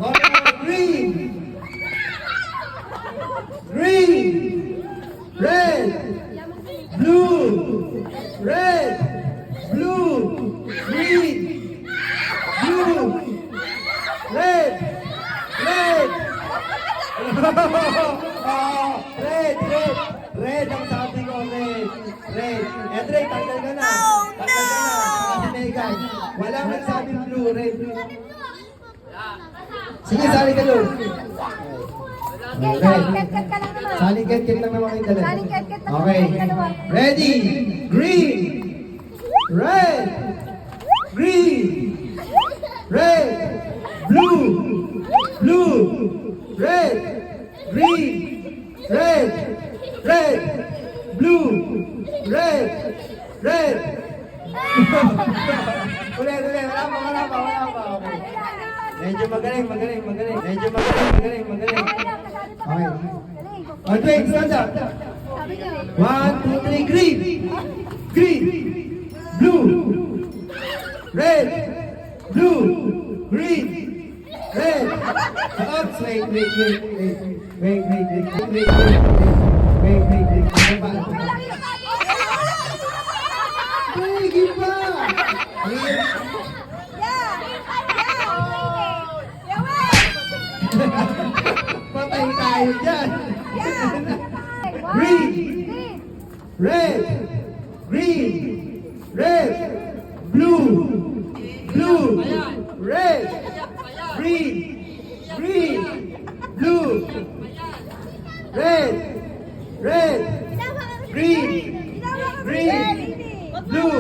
Color green. Green. Red. Blue. Red. Blue. Green. Blue. Red. Red. Red ang sabi ko, red. Edrey, tanggal ka na. Tanggal ka na. Kasi Megan, walang nagsabing blue, red. Sige, sali ka doon. Ket-ket ka lang naman. Saling ket-ket lang naman kayo dala. Saling ket-ket lang Okay. naman dalawa. Ready? Green. Red. Green. Red. Blue. Blue. Red. Green. Red. Red. Blue. Red. Red. Ulit. Wala pa. Okay. Medyo magaling. Okay. Okay, stand up. 1, 2, 3, green. Green. Blue. Red. Blue. Green. Red. Oops, wait. Sige pa. Patay tayo dyan. Green. Red. Green. Red. Blue. Blue. Red. Green. Green. Blue. Red. Red. Green. Green. Blue.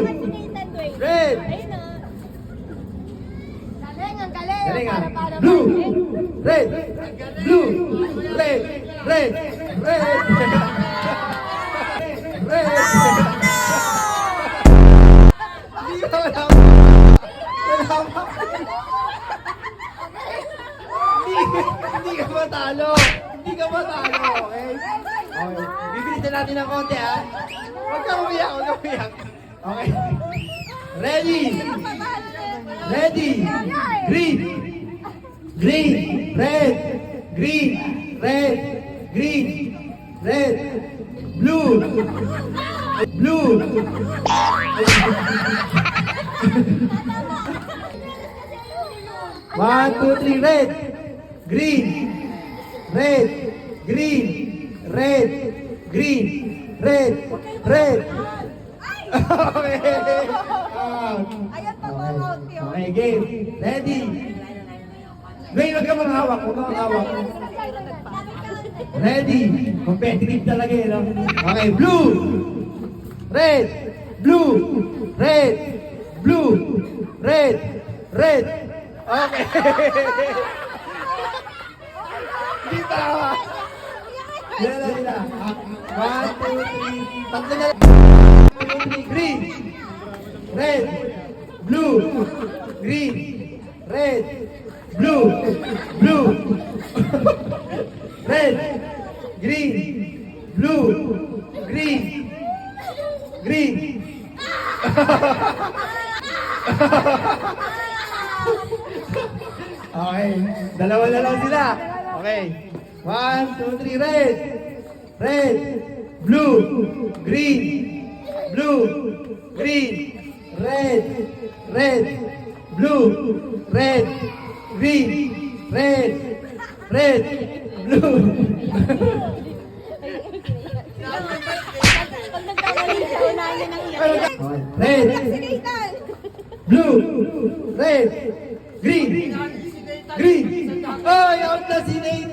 Red. Galing nga. Blue. Red. Blue. Red. Red. Red. Red. Hindi ka wala. Hindi ka matalo. Okay? Okay. Bibilisan natin ng konti, ha? Huwag kang umiyak. Okay. Ready? Green. Red. Green. Red. Blue. 1, 2, 3, red. Green. Red. Okay. Okay, game. Ready? Ngayon, huwag ka manghawak. Ready? Competitive talaga yun, no? Okay, blue. Red. Okay. Hindi pa. Yan. 1, 2, 3. Tatlo na lang. 1, 2, 3. Green. Red. Blue. Green. Red. Blue. Red. Green. Blue. Green. Okay. Dalawa na lang sila. Okay. 1, 2, 3. Red. Blue. Green. Red. Blue. Red. Green. Red. Blue. Pag nagkamali siya, unahin niya ng iyak. Red. Blue. Red. Green. Oh, out na si Nathan.